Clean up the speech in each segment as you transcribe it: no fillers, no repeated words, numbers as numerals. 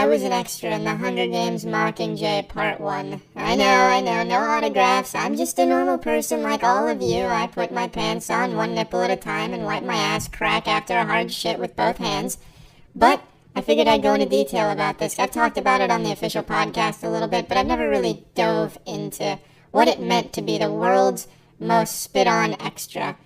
was an extra in the Hunger Games Mockingjay Part 1. I know, no autographs. I'm just a normal person like all of you. I put my pants on one nipple at a time and wipe my ass crack after a hard shit with both hands. But I figured I'd go into detail about this. I've talked about it on the official podcast a little bit, but I've never really dove into what it meant to be the world's most spit-on extra.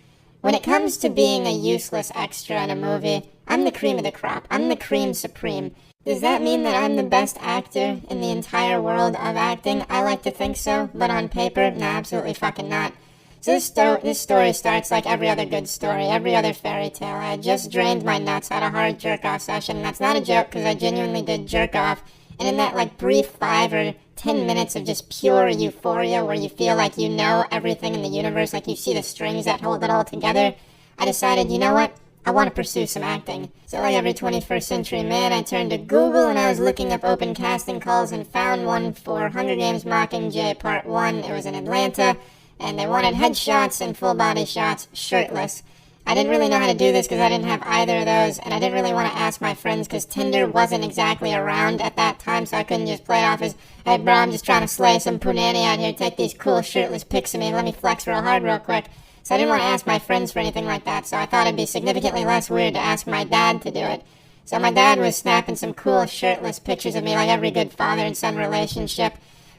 When it comes to being a useless extra in a movie, I'm the cream of the crop. I'm the cream supreme. Does that mean that I'm the best actor in the entire world of acting? I like to think so, but on paper, nah, absolutely fucking not. So this story starts like every other good story, every other fairy tale. I just drained my nuts at a hard jerk-off session, and that's not a joke because I genuinely did jerk off. And in that like brief 5 or 10 minutes of just pure euphoria where you feel like you know everything in the universe, like you see the strings that hold it all together, I decided, you know what? I want to pursue some acting. So like every 21st century man, I turned to Google and I was looking up open casting calls and found one for Hunger Games Mockingjay Part 1. It was in Atlanta, and they wanted headshots and full body shots, shirtless. I didn't really know how to do this because I didn't have either of those, and I didn't really want to ask my friends because Tinder wasn't exactly around at that time, so I couldn't just play it off as, hey bro, I'm just trying to slay some punani out here, take these cool shirtless pics of me, let me flex real hard real quick. So I didn't want to ask my friends for anything like that, so I thought it'd be significantly less weird to ask my dad to do it. So my dad was snapping some cool shirtless pictures of me like every good father and son relationship,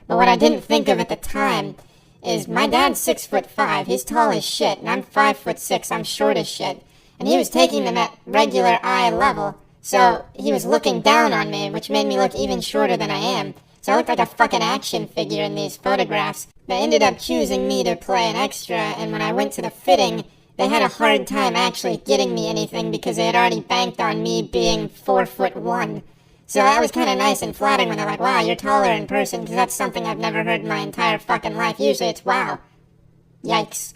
but what I didn't think of at the time is my dad's 6'5", he's tall as shit, and I'm 5'6", I'm short as shit. And he was taking them at regular eye level, so he was looking down on me, which made me look even shorter than I am. So I looked like a fucking action figure in these photographs. They ended up choosing me to play an extra, and when I went to the fitting, they had a hard time actually getting me anything because they had already banked on me being 4'1". So that was kind of nice and flattering when they're like, wow, you're taller in person, because that's something I've never heard in my entire fucking life. Usually it's wow. Yikes.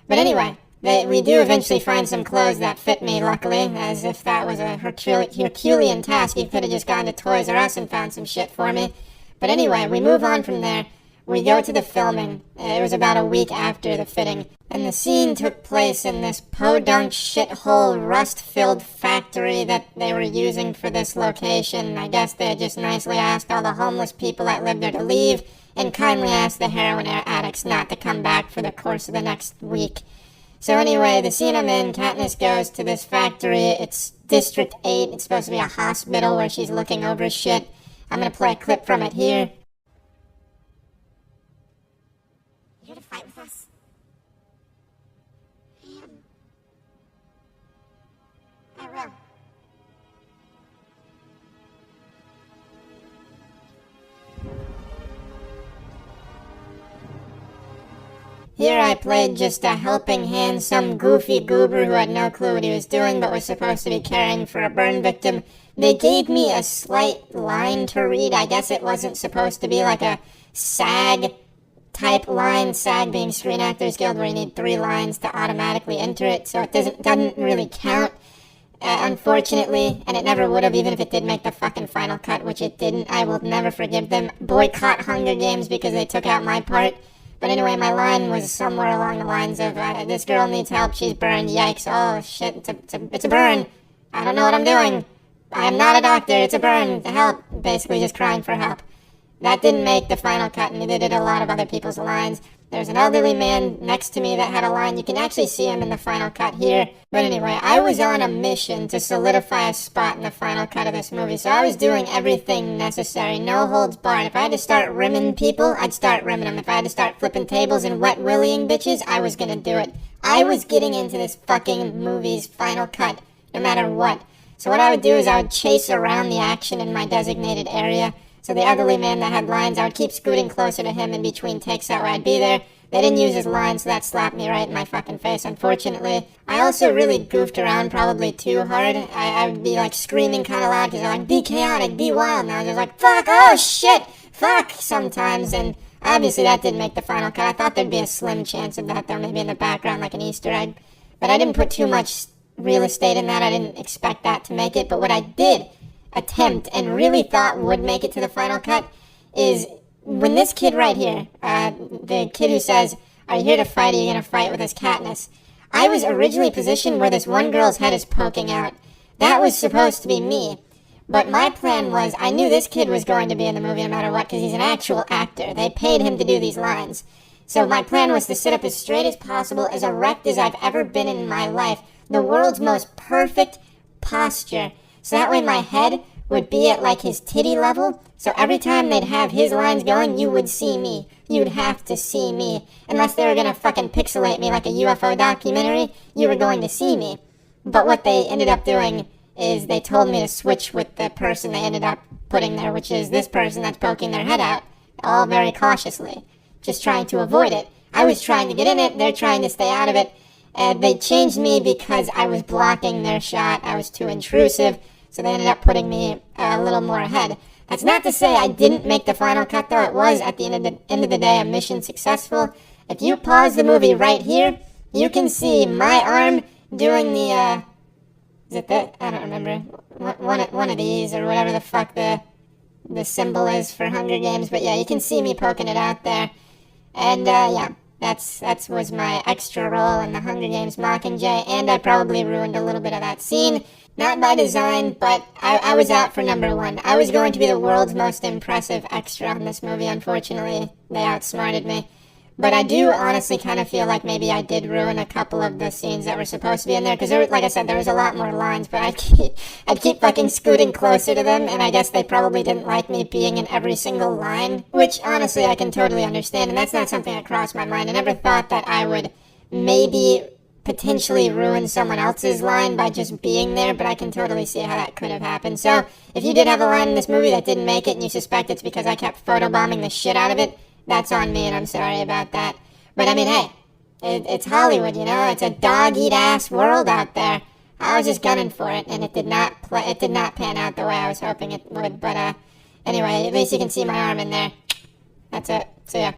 But anyway, we do eventually find some clothes that fit me, luckily, as if that was a Herculean task. You could have just gone to Toys R Us and found some shit for me. But anyway, we move on from there. We go to the filming. It was about a week after the fitting. And the scene took place in this podunk shithole rust-filled factory that they were using for this location. I guess they had just nicely asked all the homeless people that lived there to leave and kindly asked the heroin addicts not to come back for the course of the next week. So anyway, the scene I'm in, Katniss goes to this factory. It's District 8. It's supposed to be a hospital where she's looking over shit. I'm going to play a clip from it here. You here to fight with us? I will. Here I played just a helping hand, some goofy goober who had no clue what he was doing but was supposed to be caring for a burn victim. They gave me a slight line to read. I guess it wasn't supposed to be like a SAG type line, SAG being Screen Actors Guild, where you need 3 lines to automatically enter it, so it doesn't really count, unfortunately, and it never would have, even if it did make the fucking final cut, which it didn't. I will never forgive them. Boycott Hunger Games because they took out my part. But anyway, my line was somewhere along the lines of, this girl needs help, she's burned, yikes, oh shit, it's a burn, I don't know what I'm doing, I'm not a doctor, it's a burn, help, basically just crying for help. That didn't make the final cut, and neither did a lot of other people's lines. There's an elderly man next to me that had a line. You can actually see him in the final cut here. But anyway, I was on a mission to solidify a spot in the final cut of this movie, so I was doing everything necessary, no holds barred. If I had to start rimming people, I'd start rimming them. If I had to start flipping tables and wet willying bitches, I was gonna do it. I was getting into this fucking movie's final cut, no matter what. So what I would do is I would chase around the action in my designated area. So the elderly man that had lines, I would keep scooting closer to him in between takes that way I'd be there. They didn't use his lines, so that slapped me right in my fucking face, unfortunately. I also really goofed around probably too hard. I would be like screaming kind of loud because I'm like, be chaotic, be wild. And I was just like, fuck, oh shit, fuck, sometimes. And obviously that didn't make the final cut. I thought there'd be a slim chance of that though, maybe in the background like an Easter egg. But I didn't put too much real estate in that. I didn't expect that to make it. But what I did attempt and really thought would make it to the final cut is when this kid right here, the kid who says, are you here to fight, are you going to fight with this Katniss? I was originally positioned where this one girl's head is poking out. That was supposed to be me. But my plan was, I knew this kid was going to be in the movie no matter what, because he's an actual actor. They paid him to do these lines. So my plan was to sit up as straight as possible, as erect as I've ever been in my life. The world's most perfect posture. So that way my head would be at like his titty level. So every time they'd have his lines going, you would see me. You'd have to see me. Unless they were going to fucking pixelate me like a UFO documentary, you were going to see me. But what they ended up doing is they told me to switch with the person they ended up putting there, which is this person that's poking their head out, all very cautiously, just trying to avoid it. I was trying to get in it, they're trying to stay out of it. They changed me because I was blocking their shot. I was too intrusive, so they ended up putting me a little more ahead. That's not to say I didn't make the final cut, though. It was, at the end of the day, a mission successful. If you pause the movie right here, you can see my arm doing the, is it that? I don't remember. One of these, or whatever the fuck the symbol is for Hunger Games. But yeah, you can see me poking it out there. And yeah, that was my extra role in the Hunger Games Mockingjay. And I probably ruined a little bit of that scene. Not by design, but I was out for number one. I was going to be the world's most impressive extra in this movie. Unfortunately, they outsmarted me. But I do honestly kind of feel like maybe I did ruin a couple of the scenes that were supposed to be in there. Because, like I said, there was a lot more lines. But I'd keep fucking scooting closer to them. And I guess they probably didn't like me being in every single line. Which, honestly, I can totally understand. And that's not something that crossed my mind. I never thought that I would maybe potentially ruin someone else's line by just being there. But I can totally see how that could have happened. So, if you did have a line in this movie that didn't make it and you suspect it's because I kept photobombing the shit out of it, that's on me, and I'm sorry about that. But I mean, hey, it's Hollywood, you know. It's a dog-eat-ass world out there. I was just gunning for it, and it did not pan out the way I was hoping it would. But anyway, at least you can see my arm in there. That's it. See ya.